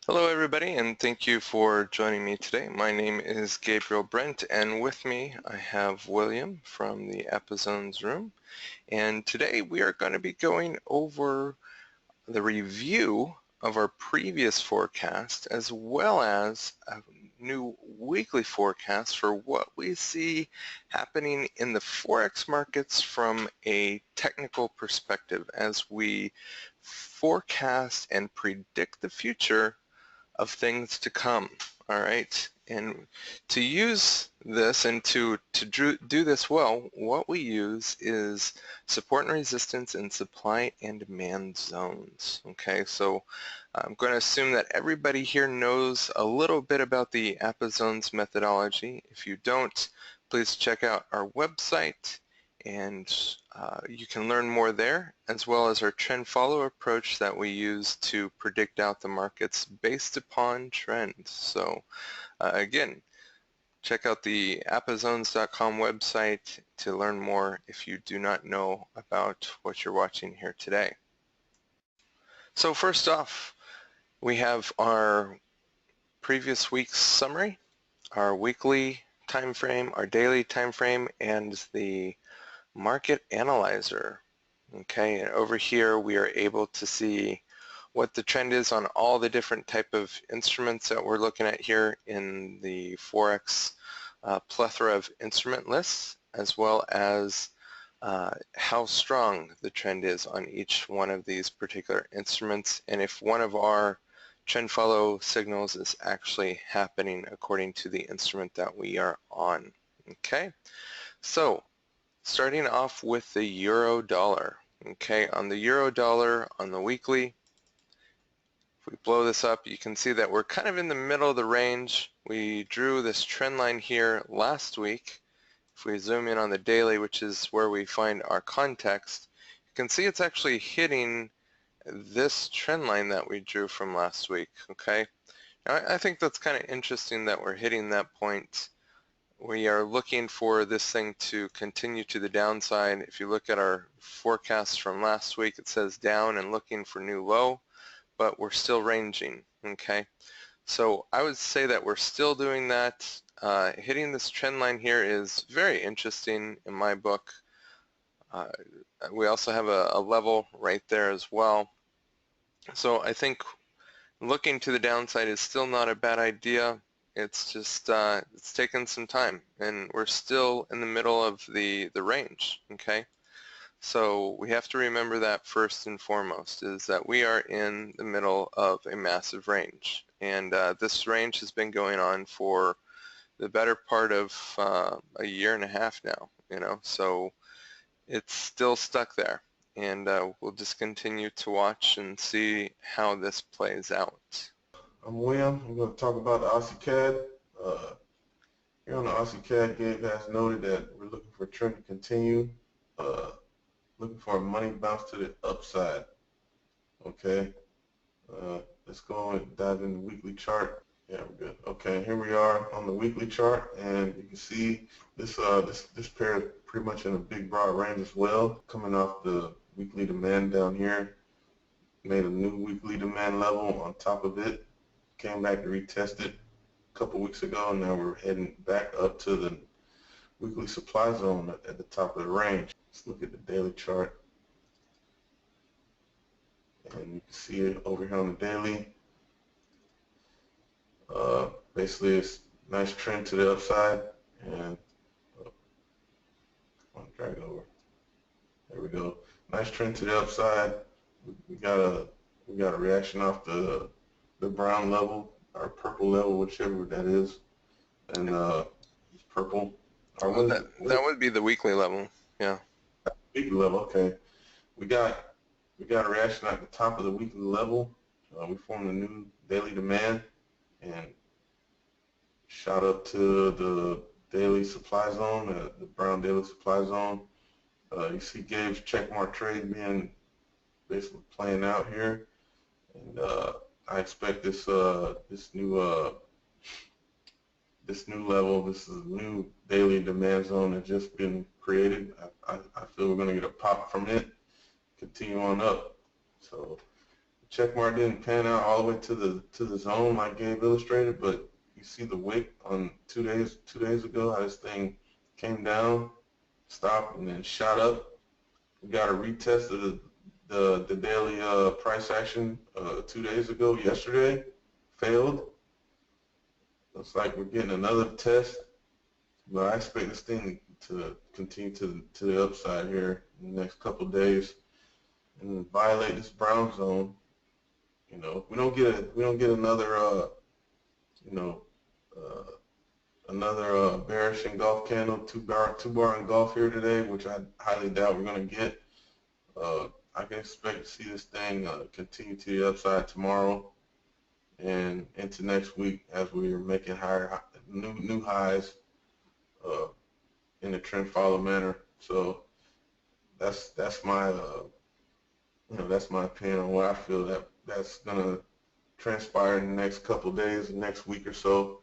Hello everybody, and thank you for joining me today. My name is Gabriel Brent, and with me I have William from the Epizones room. And today we are going to be going over the review of our previous forecast as well as a new weekly forecast for what we see happening in the Forex markets from a technical perspective as we forecast and predict the future of things to come. All right, and to use this and to do this well, what we use is support and resistance in supply and demand zones. Okay, so I'm going to assume that everybody here knows a little bit about the Epizones methodology. If you don't, please check out our website, and you can learn more there, as well as our trend follow approach that we use to predict out the markets based upon trends. So again, check out the Epizones.com website to learn more if you do not know about what you're watching here today. So first off, we have our previous week's summary, our weekly time frame, our daily time frame, and the market analyzer. Okay, and over here we are able to see what the trend is on all the different type of instruments that we're looking at here in the Forex plethora of instrument lists, as well as how strong the trend is on each one of these particular instruments, and if one of our trend follow signals is actually happening according to the instrument that we are on. Okay, so starting off with the euro dollar. Okay, on the euro dollar on the weekly, if we blow this up, you can see that we're kind of in the middle of the range. We drew this trend line here last week. If we zoom in on the daily, which is where we find our context, you can see it's actually hitting this trend line that we drew from last week. Okay, now I think that's kind of interesting that we're hitting that point. We are looking for this thing to continue to the downside. If you look at our forecast from last week, it says down and looking for new low, but we're still ranging. Okay, so I would say that we're still doing that. Hitting this trend line here is very interesting in my book. We also have a level right there as well. So I think looking to the downside is still not a bad idea. It's just it's taken some time, and we're still in the middle of the range. Okay, so we have to remember that first and foremost is that we are in the middle of a massive range, and this range has been going on for the better part of a year and a half now. You know, so it's still stuck there, and we'll just continue to watch and see how this plays out. I'm William. I'm going to talk about the AUDCAD. Here on the AUDCAD, Gabe has noted that we're looking for a trend to continue, looking for a money bounce to the upside. Okay, let's go and dive in the weekly chart. Yeah, we're good. Okay, here we are on the weekly chart, and you can see this this pair is pretty much in a big broad range as well, coming off the weekly demand down here. Made a new weekly demand level on top of it. Came back to retest it a couple weeks ago, and now we're heading back up to the weekly supply zone at the top of the range. Let's look at the daily chart, and you can see it over here on the daily. Basically, it's a nice trend to the upside, and I'll drag it over. There we go. Nice trend to the upside. We got a reaction off the brown level or purple level, whichever that is, and it's purple. Well, that would be the weekly level, yeah. Weekly level, okay. We got a reaction at the top of the weekly level. We formed a new daily demand and shot up to the daily supply zone, the brown daily supply zone. You see Gabe's checkmark trade being basically playing out here, and I expect this new level, this is a new daily demand zone that's just been created. I feel we're going to get a pop from it, continue on up. So check mark didn't pan out all the way to the zone like Gabe illustrated, but you see the wick on 2 days ago, how this thing came down, stopped, and then shot up. We got a retest of the daily price action 2 days ago. Yesterday, failed. Looks like we're getting another test, but I expect this thing to continue to the upside here in the next couple of days and violate this brown zone. You know, we don't get another another bearish engulf candle, two bar engulf here today, which I highly doubt we're going to get. I can expect to see this thing continue to the upside tomorrow and into next week as we are making new highs in a trend follow manner. So that's my that's my opinion on what I feel that's gonna transpire in the next couple of days, the next week or so.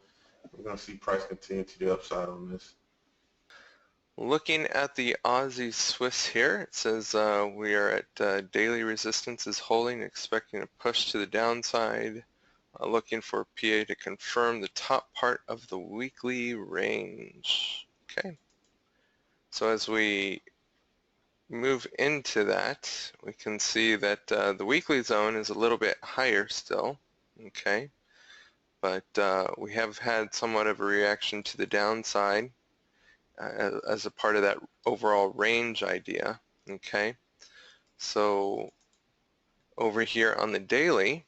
We're gonna see price continue to the upside on this. Looking at the Aussie Swiss here, it says we are at daily resistance is holding, expecting a push to the downside. Looking for P.A. to confirm the top part of the weekly range. Okay. So as we move into that, we can see that the weekly zone is a little bit higher still. Okay. But we have had somewhat of a reaction to the downside as a part of that overall range idea. Okay. So over here on the daily,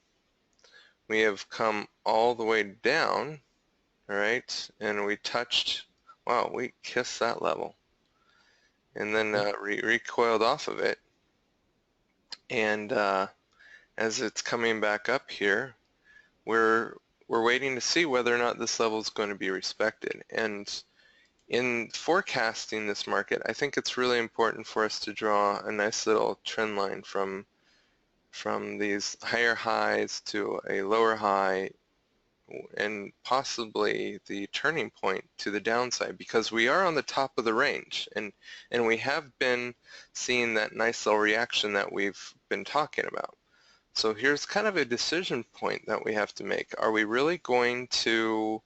we have come all the way down, all right, and we touched, wow, we kissed that level, and then recoiled off of it, and as it's coming back up here, we're waiting to see whether or not this level is going to be respected. And in forecasting this market, I think it's really important for us to draw a nice little trend line from these higher highs to a lower high and possibly the turning point to the downside, because we are on the top of the range and we have been seeing that nice little reaction that we've been talking about. So here's kind of a decision point that we have to make. Are we really going to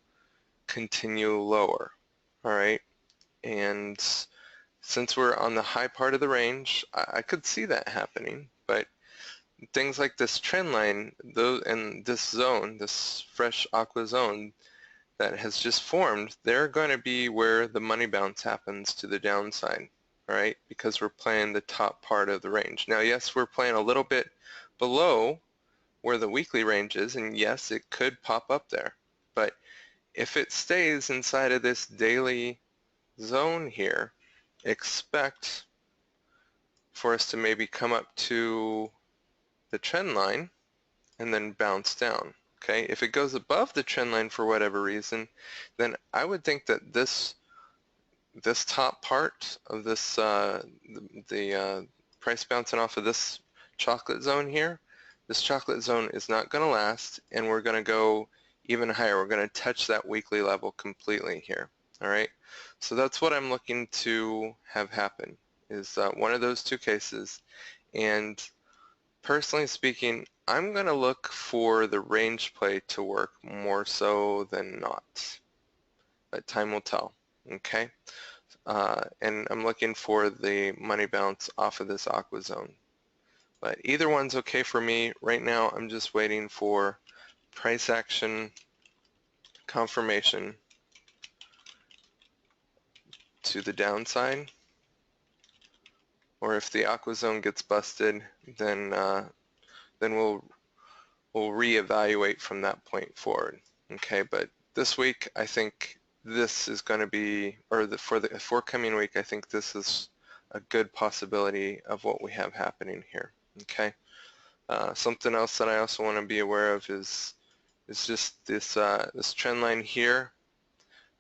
continue lower? All right, and since we're on the high part of the range, I could see that happening, but things like this trend line, and this zone, this fresh aqua zone that has just formed, they're going to be where the money bounce happens to the downside, all right, because we're playing the top part of the range. Now, yes, we're playing a little bit below where the weekly range is, and yes, it could pop up there, but if it stays inside of this daily zone here, expect for us to maybe come up to the trend line and then bounce down. Okay, if it goes above the trend line for whatever reason, then I would think that this top part of this the price bouncing off of this chocolate zone here, this chocolate zone is not going to last, and we're going to go even higher. We're going to touch that weekly level completely here. All right, so that's what I'm looking to have happen, is one of those two cases. And personally speaking, I'm going to look for the range play to work more so than not, but time will tell. Okay, and I'm looking for the money bounce off of this aqua zone, but either one's okay for me right now. I'm just waiting for price action confirmation to the downside, or if the aqua zone gets busted, then we'll reevaluate from that point forward. Okay, but this week I think this is going to be, or for the forthcoming week, I think this is a good possibility of what we have happening here. Okay, something else that I also want to be aware of is just this this trend line here.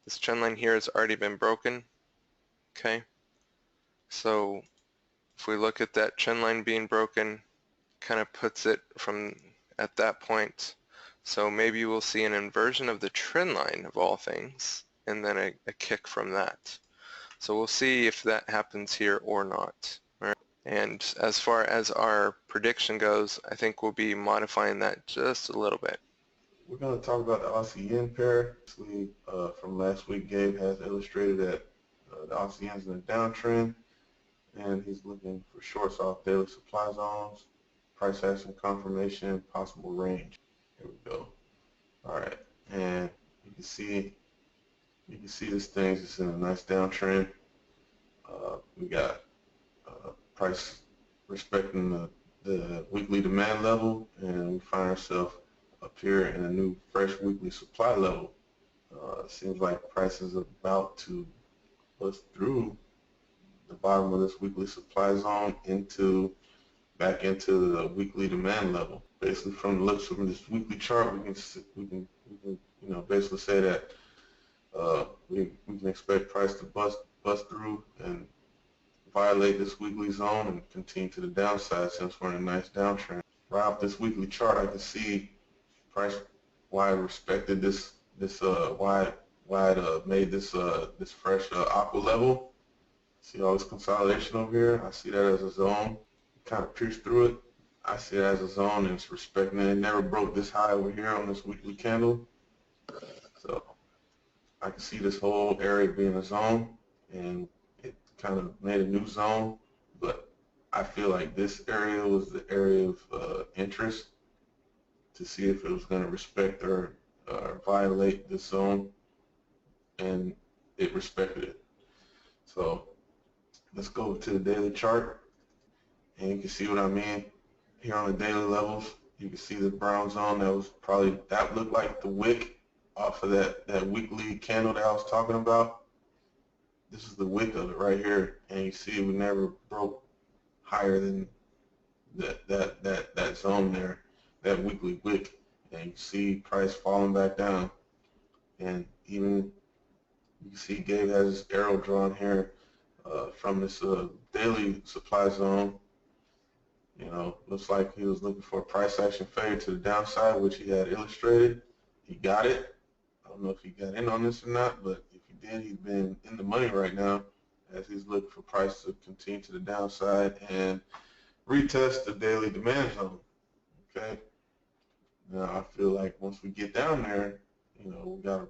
This trend line here has already been broken. Okay, so if we look at that trend line being broken, kind of puts it from at that point. So maybe we'll see an inversion of the trend line of all things, and then a kick from that. So we'll see if that happens here or not. All right. And as far as our prediction goes, I think we'll be modifying that just a little bit. We're going to talk about the Aussie yen pair. From last week, Gabe has illustrated that the Aussie yen's in a downtrend, and he's looking for shorts off daily supply zones, price action confirmation, possible range. Here we go. All right, and you can see this thing's just in a nice downtrend. We got price respecting the weekly demand level, and we find ourselves up here in a new fresh weekly supply level. It seems like price is about to bust through the bottom of this weekly supply zone back into the weekly demand level. Basically, from the looks of this weekly chart, we can basically say that we can expect price to bust through and violate this weekly zone and continue to the downside since we're in a nice downtrend. Right off this weekly chart, I can see price why it respected why it made this fresh aqua level. See all this consolidation over here? I see that as a zone. Kind of pierced through it. I see it as a zone, and it's respecting it. It never broke this high over here on this weekly candle. So I can see this whole area being a zone, and it kind of made a new zone. But I feel like this area was the area of interest to see if it was going to respect or violate this zone, and it respected it. So let's go to the daily chart, and you can see what I mean. Here on the daily levels, you can see the brown zone that looked like the wick off of that weekly candle that I was talking about. This is the wick of it right here, and you see we never broke higher than that zone there, that weekly wick, and you see price falling back down. And even you can see Gabe has this arrow drawn here from this daily supply zone. Looks like he was looking for a price action failure to the downside, which he had illustrated. He got it. I don't know if he got in on this or not, but if he did, he's been in the money right now as he's looking for price to continue to the downside and retest the daily demand zone. Okay. Now I feel like once we get down there, we gotta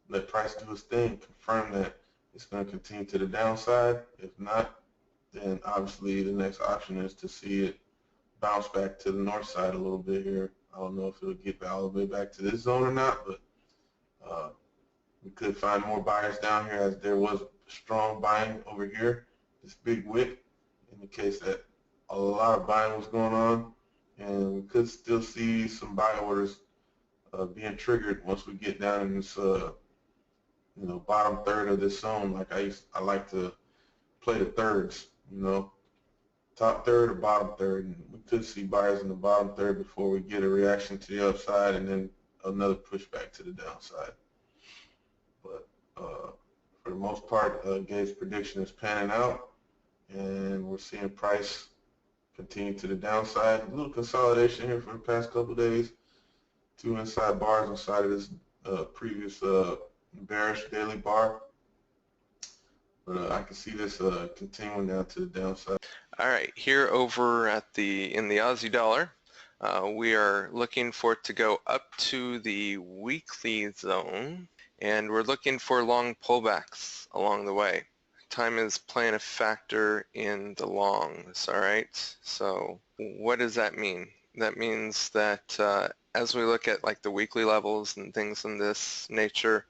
let price do its thing, confirm that it's going to continue to the downside. If not, then obviously the next option is to see it bounce back to the north side a little bit here. I don't know if it'll get all the way back to this zone or not, but we could find more buyers down here, as there was strong buying over here. This big wick indicates that a lot of buying was going on, and we could still see some buy orders being triggered once we get down in this bottom third of this zone. Like I like to play the thirds, top third or bottom third, and we could see buyers in the bottom third before we get a reaction to the upside and then another pushback to the downside. But for the most part, Gabe's prediction is panning out, and we're seeing price continue to the downside. A little consolidation here for the past couple of days. Two inside bars inside of this previous bearish daily bar. But I can see this continuing down to the downside. All right, here over in the Aussie dollar, we are looking for it to go up to the weekly zone, and we're looking for long pullbacks along the way. Time is playing a factor in the longs. All right, so what does that mean? That means that as we look at like the weekly levels and things in this nature,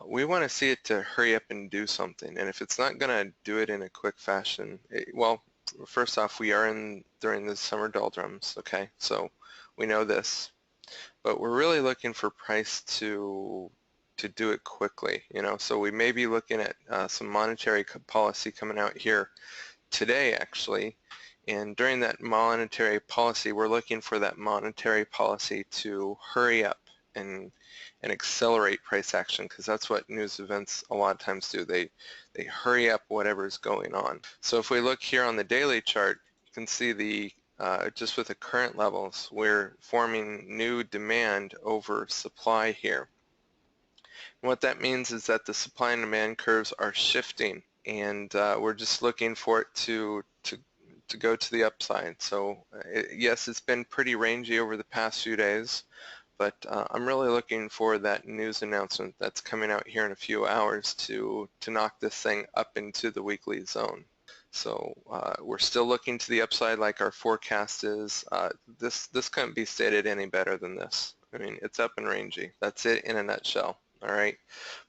we want to see it to hurry up and do something. And if it's not going to do it in a quick fashion, well, first off, we are during the summer doldrums, okay? So we know this. But we're really looking for price to do it quickly, So we may be looking at some monetary policy coming out here today, actually. And during that monetary policy, we're looking for that monetary policy to hurry up and accelerate price action, because that's what news events a lot of times do. They hurry up whatever's going on. So if we look here on the daily chart, you can see just with the current levels, we're forming new demand over supply here. And what that means is that the supply and demand curves are shifting and we're just looking for it to go to the upside. So yes, it's been pretty rangy over the past few days, but I'm really looking for that news announcement that's coming out here in a few hours to knock this thing up into the weekly zone. So we're still looking to the upside like our forecast is. This couldn't be stated any better than this. I mean, it's up and rangy. That's it in a nutshell, all right?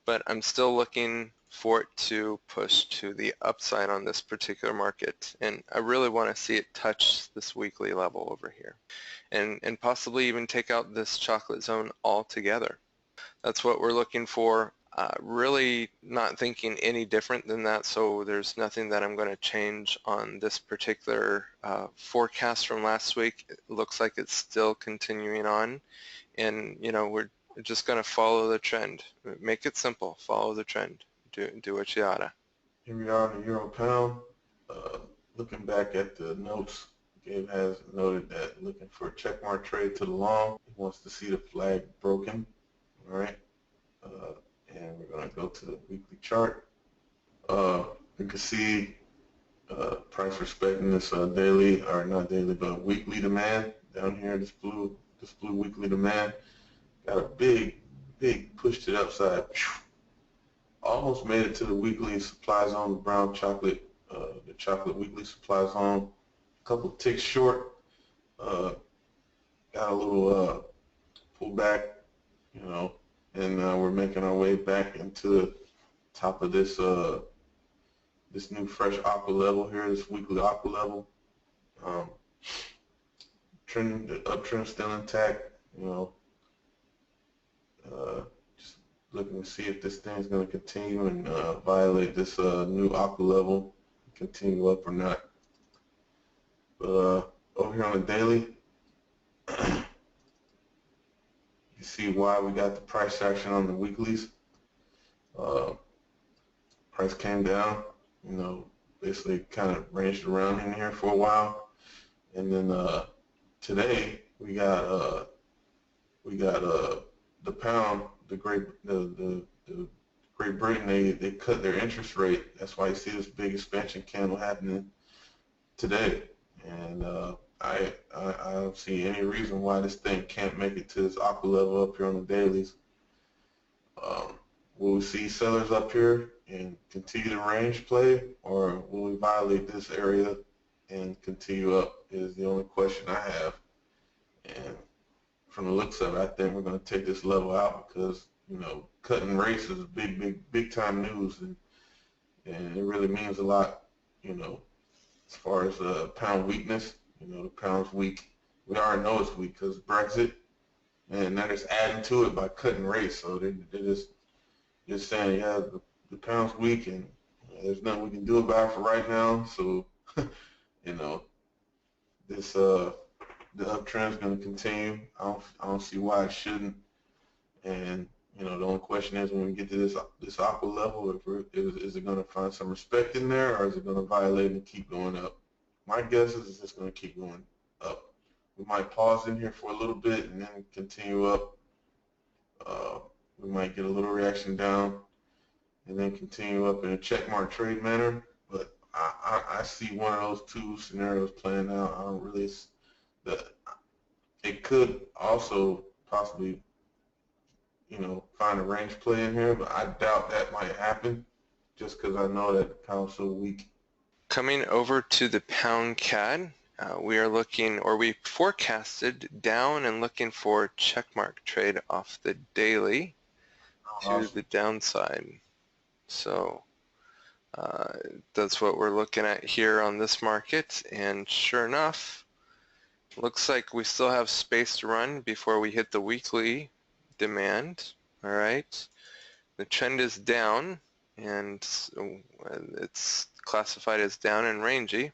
But I'm still looking for it to push to the upside on this particular market, and I really want to see it touch this weekly level over here, and possibly even take out this chocolate zone altogether. That's what we're looking for. Really not thinking any different than that, so there's nothing that I'm going to change on this particular forecast from last week. It looks like it's still continuing on, and you know, we're just going to follow the trend. Make it simple. Follow the trend. Do what you oughta. Here we are in the Euro Pound. Looking back at the notes, Gabe has noted that looking for a checkmark trade to the long. He wants to see the flag broken. All right. And we're going to go to the weekly chart. You can see price respecting this daily, or not daily, but weekly demand down here. This blue weekly demand got a big push to the upside. Almost made it to the weekly supply zone, the brown chocolate, the chocolate weekly supply zone. A couple ticks short. Got a little pullback, you know, and we're making our way back into the top of this this new fresh aqua level here, this weekly aqua level. The uptrend still intact, you know. Just looking to see if this thing's going to continue and violate this new aqua level, continue up or not. But over here on the daily, you see why we got the price action on the weeklies. Price came down, you know, basically kind of ranged around in here for a while, and then today we got the pound, the Great Britain, they cut their interest rate. That's why you see this big expansion candle happening today, and I don't see any reason why this thing can't make it to this aqua level up here on the dailies. Will we see sellers up here and continue the range play, or will we violate this area and continue up is the only question I have. And from the looks of it, I think we're going to take this level out because, you know, cutting rates is big time news, and it really means a lot, you know, as far as pound weakness. You know, the pound's weak. We already know it's weak because Brexit, and they're just adding to it by cutting rates. So they're just saying, yeah, the pound's weak, and there's nothing we can do about it for right now. So, you know, this the uptrend is going to continue. I don't see why it shouldn't. And you know, the only question is when we get to this aqua level, is it going to find some respect in there, or is it going to violate and keep going up? My guess is it's just going to keep going up. We might pause in here for a little bit and then continue up. We might get a little reaction down and then continue up in a checkmark trade manner. But I see one of those two scenarios playing out. I don't really. It could also possibly, you know, find a range play in here, but I doubt that might happen just because I know that the pound's so weak. Coming over to the pound CAD, we are looking, or we forecasted down and looking for checkmark trade off the daily to the downside. So that's what we're looking at here on this market, and sure enough, looks like we still have space to run before we hit the weekly demand. All right, the trend is down, and it's classified as down and rangy.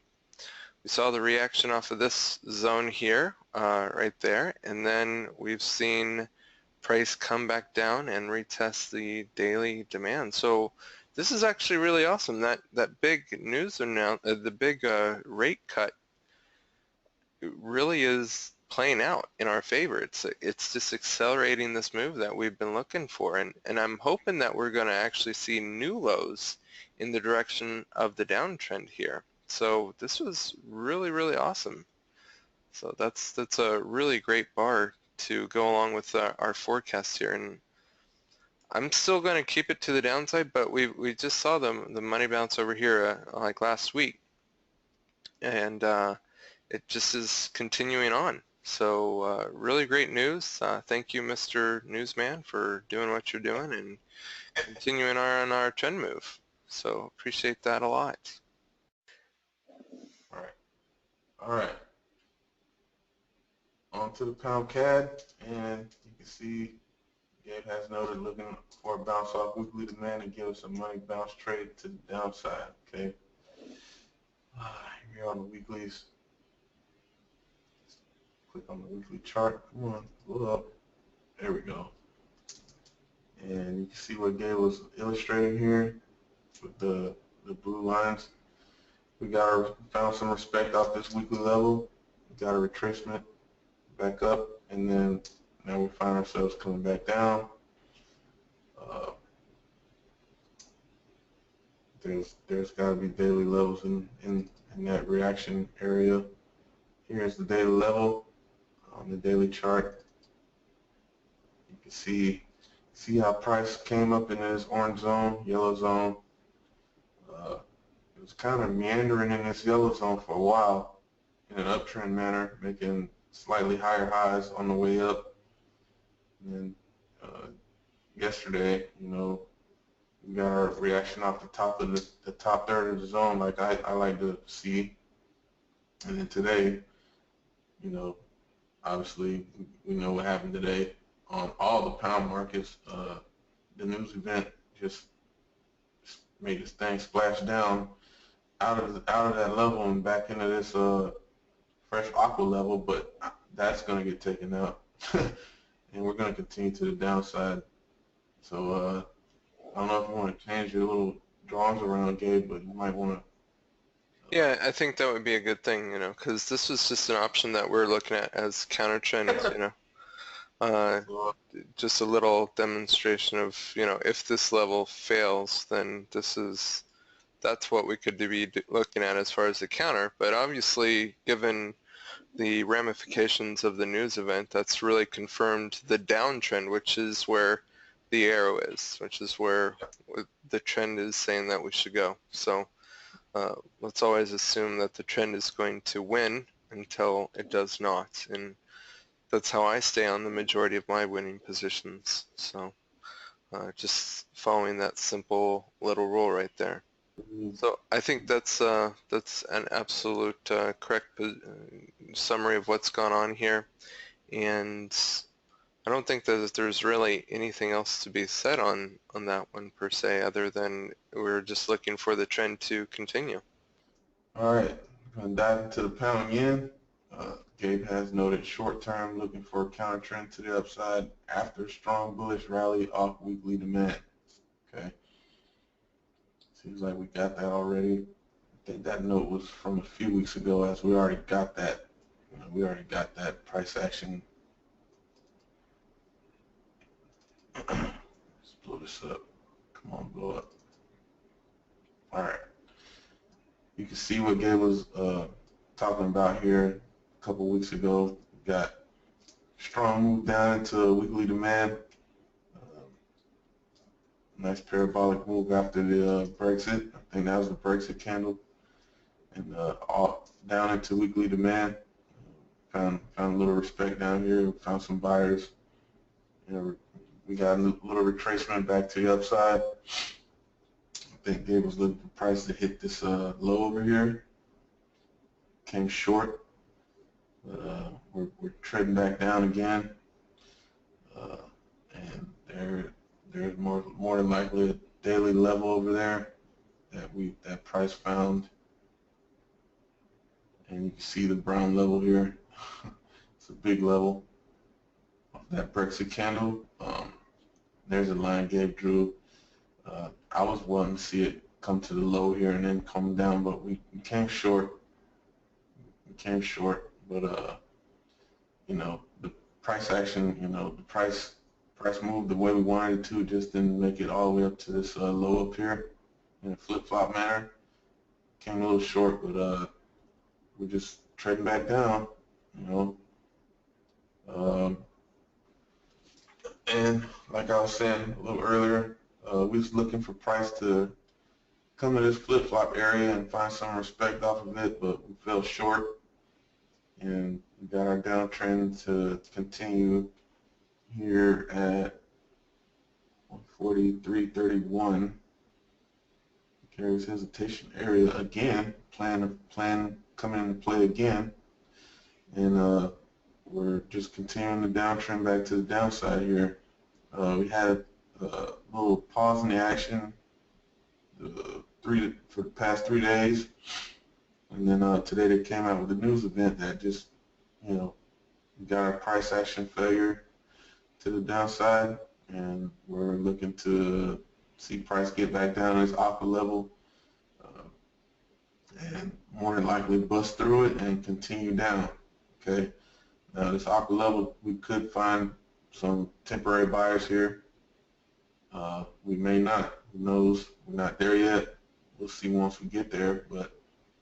We saw the reaction off of this zone here, right there, and then we've seen price come back down and retest the daily demand. So this is actually really awesome. That big news announcement, the big rate cut, really is playing out in our favor. It's just accelerating this move that we've been looking for, and I'm hoping that we're going to actually see new lows in the direction of the downtrend here. So this was really, really awesome. So that's a really great bar to go along with our forecast here, and I'm still going to keep it to the downside, but we just saw the money bounce over here like last week, and it just is continuing on. So really great news. Thank you, Mr. Newsman, for doing what you're doing and continuing on our trend move. So appreciate that a lot. All right. On to the pound CAD, and you can see Gabe has noted looking for a bounce off weekly demand and give us a money bounce trade to the downside. Okay. Here on the weeklies. Click on the weekly chart. Come on, pull up. There we go. And you can see what Gabe was illustrating here with the blue lines. We found some respect off this weekly level. We got a retracement back up, and then now we find ourselves coming back down. There's got to be daily levels in that reaction area. Here's the daily level on the daily chart. You can see how price came up in this orange zone, yellow zone. It was kind of meandering in this yellow zone for a while in an uptrend manner, making slightly higher highs on the way up. And then yesterday, you know, we got our reaction off the top of the top third of the zone, like I like to see. And then today, you know, obviously we know what happened today on all the pound markets. The news event just made this thing splash down out of that level and back into this fresh aqua level, but that's going to get taken out. And we're going to continue to the downside. So I don't know if you want to change your little drawings around, Gabe, but you might want to. Yeah, I think that would be a good thing, you know, because this was just an option that we're looking at as counter trend, you know. Just a little demonstration of, you know, if this level fails, then that's what we could be looking at as far as the counter. But obviously, given the ramifications of the news event, that's really confirmed the downtrend, which is where the arrow is, which is where the trend is saying that we should go. So let's always assume that the trend is going to win until it does not. And that's how I stay on the majority of my winning positions. So just following that simple little rule right there. So I think that's an absolute correct summary of what's gone on here, and I don't think that there's really anything else to be said on that one per se, other than we're just looking for the trend to continue. All right, I'm going to dive into the pound yen. Gabe has noted short term looking for a counter trend to the upside after strong bullish rally off weekly demand. Okay. Seems like we got that already. I think that note was from a few weeks ago, as we already got that. You know, we already got that price action. Let's blow this up. Come on, blow up. All right. You can see what Gabe was talking about here a couple weeks ago. We got strong move down into weekly demand. Nice parabolic move after the Brexit. I think that was the Brexit candle, and all down into weekly demand. Found a little respect down here. Found some buyers. You know, we got a little retracement back to the upside. I think Gabe was looking for price to hit this low over here. Came short. We're trading back down again, and there's more than likely a daily level over there that price found, and you can see the brown level here. It's a big level of that Brexit candle. There's a line Gabe drew. I was wanting to see it come to the low here and then come down, but we came short. We came short. but you know, the price action, you know, the price moved the way we wanted it to, just didn't make it all the way up to this low up here in a flip-flop manner. Came a little short, but we're just trading back down, you know. And like I was saying a little earlier, we was looking for price to come to this flip-flop area and find some respect off of it, but we fell short, and we got our downtrend to continue here at 143.31. Carries hesitation area again, plan coming into play again, and we're just continuing the downtrend back to the downside here. We had a little pause in the action for the past 3 days, and then today they came out with a news event that just, you know, got our price action failure to the downside, and we're looking to see price get back down to this upper level, and more than likely bust through it and continue down. Okay, now this upper level, we could find some temporary buyers here. We may not. Who knows? We're not there yet. We'll see once we get there. But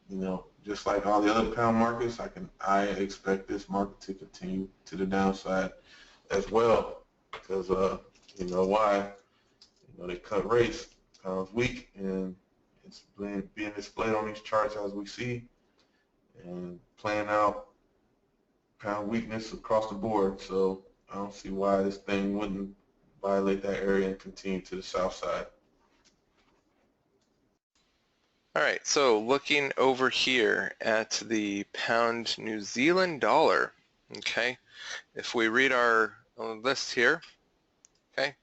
you know, just like all the other pound markets, I expect this market to continue to the downside as well, because you know why? You know, they cut rates. Pound's weak, and it's being displayed on these charts as we see, and playing out pound weakness across the board. So I don't see why this thing wouldn't violate that area and continue to the south side. All right, so looking over here at the pound New Zealand dollar, okay, if we read our list here, okay,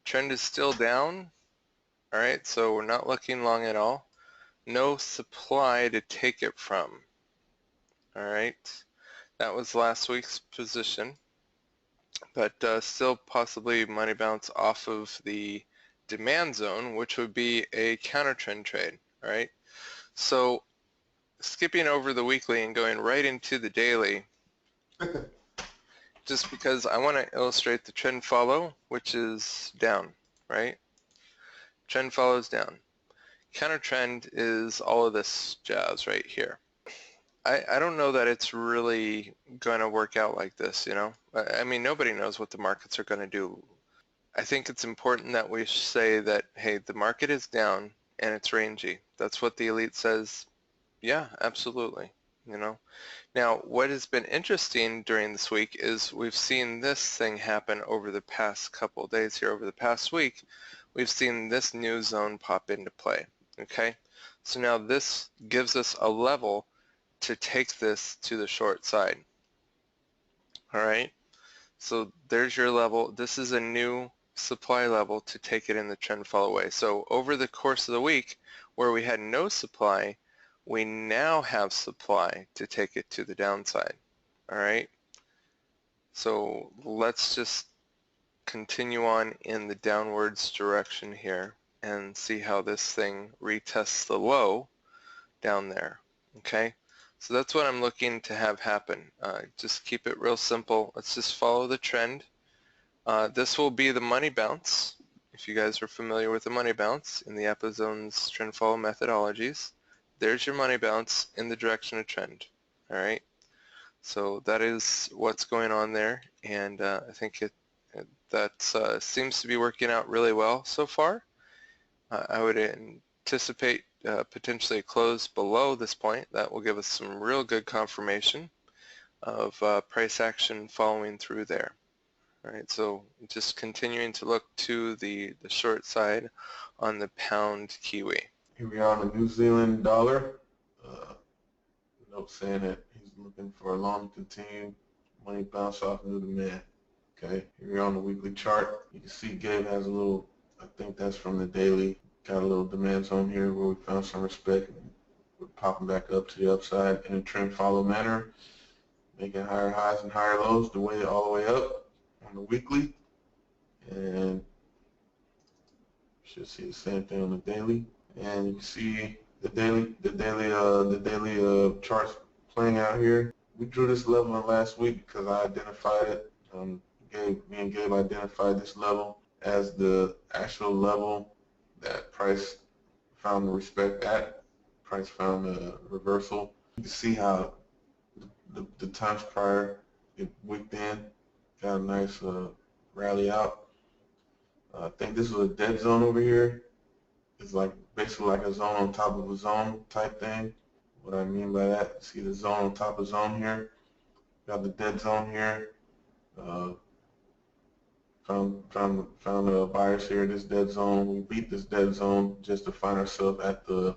trend is still down. All right, so we're not looking long at all. No supply to take it from. All right, that was last week's position, but still possibly money bounce off of the demand zone, which would be a counter-trend trade. All right, so skipping over the weekly and going right into the daily, just because I want to illustrate the trend follow, which is down, right? Trend follows down. Counter trend is all of this jazz right here. I don't know that it's really going to work out like this, you know. I mean, nobody knows what the markets are going to do. I think it's important that we say that, hey, the market is down and it's rangy. That's what the elite says. Yeah, absolutely, you know. Now, what has been interesting during this week is we've seen this thing happen over the past couple of days here. Over the past week, we've seen this new zone pop into play, okay? So now this gives us a level to take this to the short side, all right? So there's your level. This is a new supply level to take it in the trend follow way. So over the course of the week, where we had no supply, we now have supply to take it to the downside, all right? So let's just continue on in the downwards direction here and see how this thing retests the low down there, okay? So that's what I'm looking to have happen. Just keep it real simple. Let's just follow the trend. This will be the money bounce, if you guys are familiar with the money bounce in the Epizone's trend follow methodologies. There's your money bounce in the direction of trend, all right? So that is what's going on there, and I think that seems to be working out really well so far. I would anticipate potentially a close below this point. That will give us some real good confirmation of price action following through there. All right, so just continuing to look to the short side on the pound Kiwi. Here we are on the New Zealand dollar. Note saying that he's looking for a long continued money bounce off new demand. Okay, here we are on the weekly chart. You can see Gabe has a little, I think that's from the daily, got a little demand zone here where we found some respect. We're popping back up to the upside in a trend follow manner, making higher highs and higher lows the way all the way up on the weekly. And you should see the same thing on the daily. And you can see the daily charts playing out here. we drew this level in last week because I identified it. Me and Gabe identified this level as the actual level that price found the respect at. Price found a reversal. You can see how the times prior it wicked in, got a nice rally out. I think this was a dead zone over here. It's like basically like a zone on top of a zone type thing. What I mean by that, see the zone on top of zone here. Got the dead zone here. Found buyers here in this dead zone. We beat this dead zone just to find ourselves at the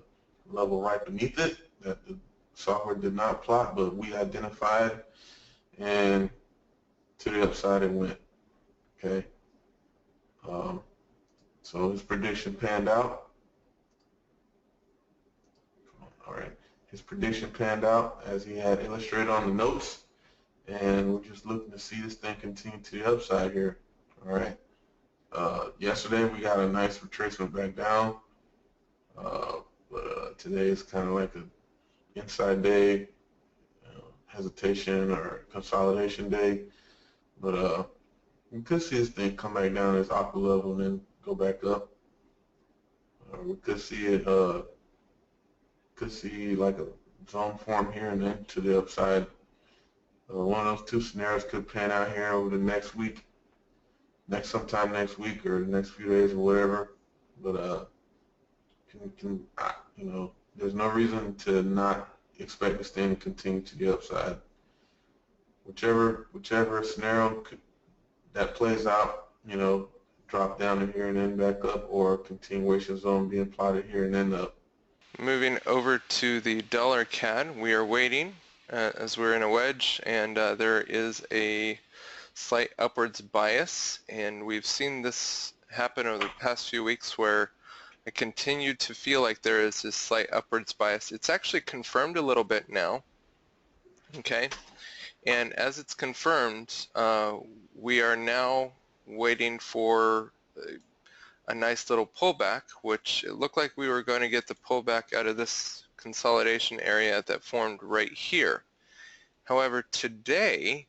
level right beneath it that the software did not plot, but we identified, and to the upside it went. Okay. So his prediction panned out. All right. His prediction panned out as he had illustrated on the notes, and we're just looking to see this thing continue to the upside here. All right. Yesterday we got a nice retracement back down, but today is kind of like an inside day, hesitation or consolidation day. But you could see this thing come back down this upper level and then go back up. We could see it, could see like a zone form here and then to the upside. One of those two scenarios could pan out here over the next week, sometime next week or the next few days or whatever. But you know, there's no reason to not expect this thing to continue to the upside. Whichever scenario that plays out, you know, drop down to here and then back up, or continuation zone being plotted here and then up. Moving over to the dollar CAD, we are waiting as we're in a wedge, and there is a slight upwards bias, and we've seen this happen over the past few weeks where I continue to feel like there is this slight upwards bias. It's actually confirmed a little bit now, okay? And as it's confirmed, we are now waiting for a nice little pullback, which it looked like we were going to get the pullback out of this consolidation area that formed right here. However, today,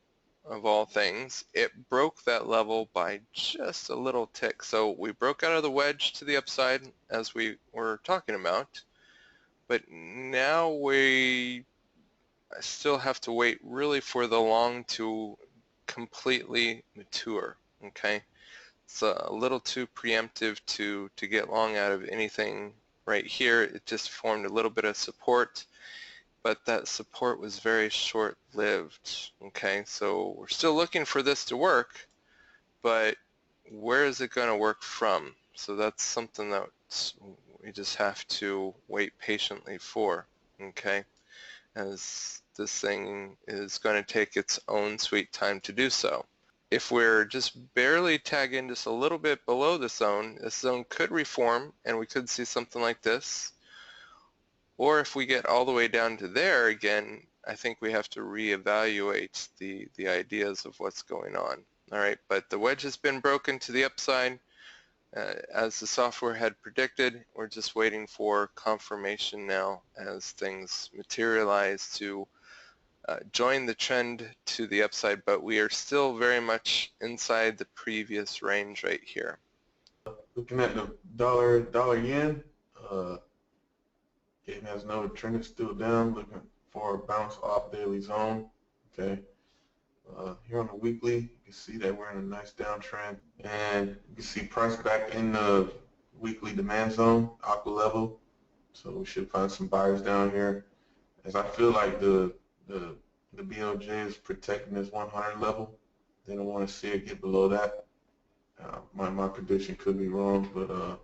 of all things, it broke that level by just a little tick. So we broke out of the wedge to the upside as we were talking about, but now I still have to wait really for the long to completely mature, okay? It's a little too preemptive to get long out of anything right here. It just formed a little bit of support, but that support was very short-lived, okay? So we're still looking for this to work, but where is it going to work from? So that's something that we just have to wait patiently for, okay? As this thing is going to take its own sweet time to do so. If we're just barely tagging just a little bit below this zone could reform and we could see something like this. Or if we get all the way down to there again, I think we have to reevaluate the ideas of what's going on. All right, but the wedge has been broken to the upside. As the software had predicted, we're just waiting for confirmation now as things materialize to join the trend to the upside, but we are still very much inside the previous range right here. Looking at the dollar yen, it has no trend, is still down, looking for a bounce off daily zone. Okay. Here on the weekly, you can see that we're in a nice downtrend, and you can see price back in the weekly demand zone, aqua level. So we should find some buyers down here, as I feel like the BOJ is protecting this 100 level. They don't want to see it get below that. My prediction could be wrong, but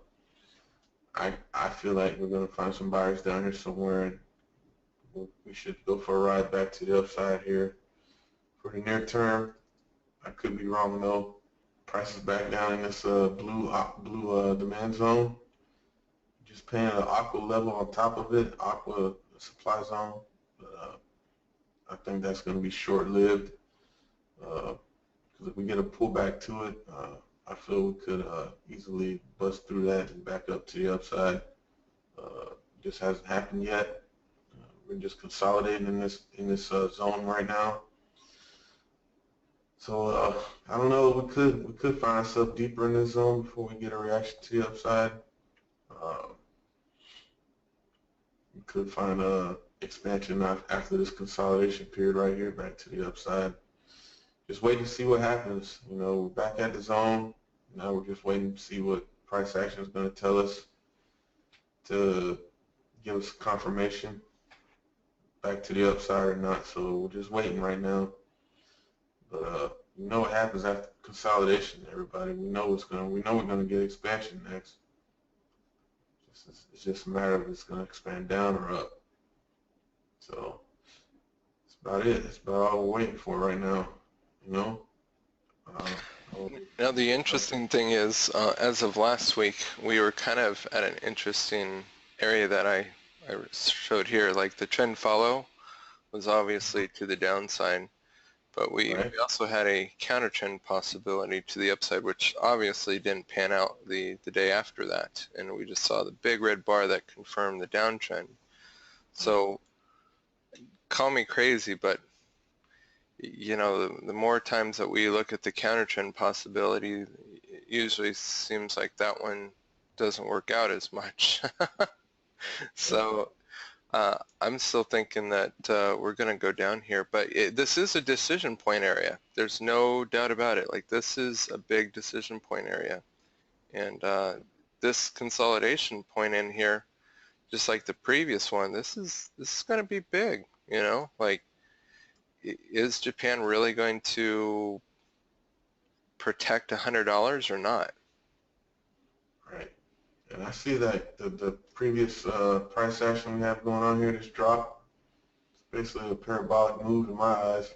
I feel like we're going to find some buyers down here somewhere, and we should go for a ride back to the upside here. For the near term, I could be wrong though. Price is back down in this blue demand zone. Just paying an aqua level on top of it, aqua supply zone. But I think that's going to be short-lived. Because if we get a pullback to it, I feel we could easily bust through that and back up to the upside. Just hasn't happened yet. we're just consolidating in this zone right now. So I don't know. We could find ourselves deeper in this zone before we get a reaction to the upside. We could find a expansion after this consolidation period right here, back to the upside. Just waiting to see what happens. You know, we're back at the zone. Now we're just waiting to see what price action is going to tell us to give us confirmation back to the upside or not. So we're just waiting right now. But you know what happens after consolidation, everybody. We know we're going to get expansion next. It's just a matter of it's going to expand down or up. So that's about it. That's about all we're waiting for right now. You know. Now the interesting thing is, as of last week, we were kind of at an interesting area that I showed here. Like the trend follow was obviously to the downside, but we also had a counter trend possibility to the upside, which obviously didn't pan out the day after that, and we just saw the big red bar that confirmed the downtrend. So call me crazy, but you know, the more times that we look at the counter trend possibility, it usually seems like that one doesn't work out as much. So I'm still thinking that we're going to go down here, but this is a decision point area. There's no doubt about it. Like, this is a big decision point area, and this consolidation point in here, just like the previous one, this is going to be big. You know, like, is Japan really going to protect $100 or not? Right. And I see that the previous price action we have going on here, this drop, it's basically a parabolic move in my eyes.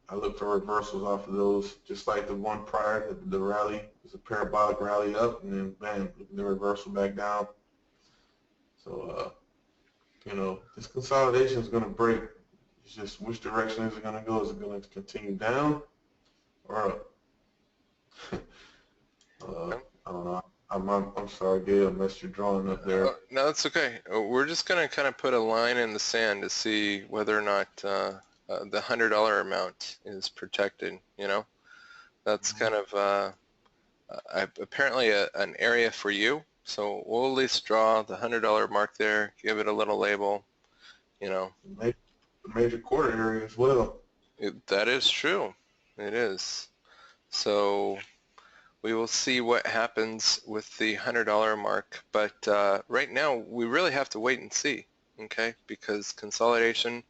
I look for reversals off of those, just like the one prior, the rally is a parabolic rally up, and then bam, the reversal back down. So, you know, this consolidation is going to break. It's just which direction is it going to go? Is it going to continue down or up? I don't know. I'm sorry, Gabe, I messed your drawing up there. No, it's okay. We're just going to kind of put a line in the sand to see whether or not the $100 amount is protected. You know, that's kind of apparently an area for you. So we'll at least draw the $100 mark there, give it a little label. You know, the major quarter area as well. That is true. It is. So we will see what happens with the $100 mark, but right now we really have to wait and see, okay? Because consolidation,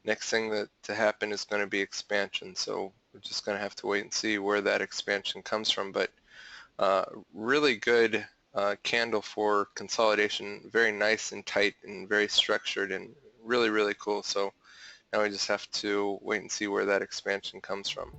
next thing to happen is going to be expansion. So we're just going to have to wait and see where that expansion comes from. But really good candle for consolidation, very nice and tight and very structured and really, really cool. So now we just have to wait and see where that expansion comes from.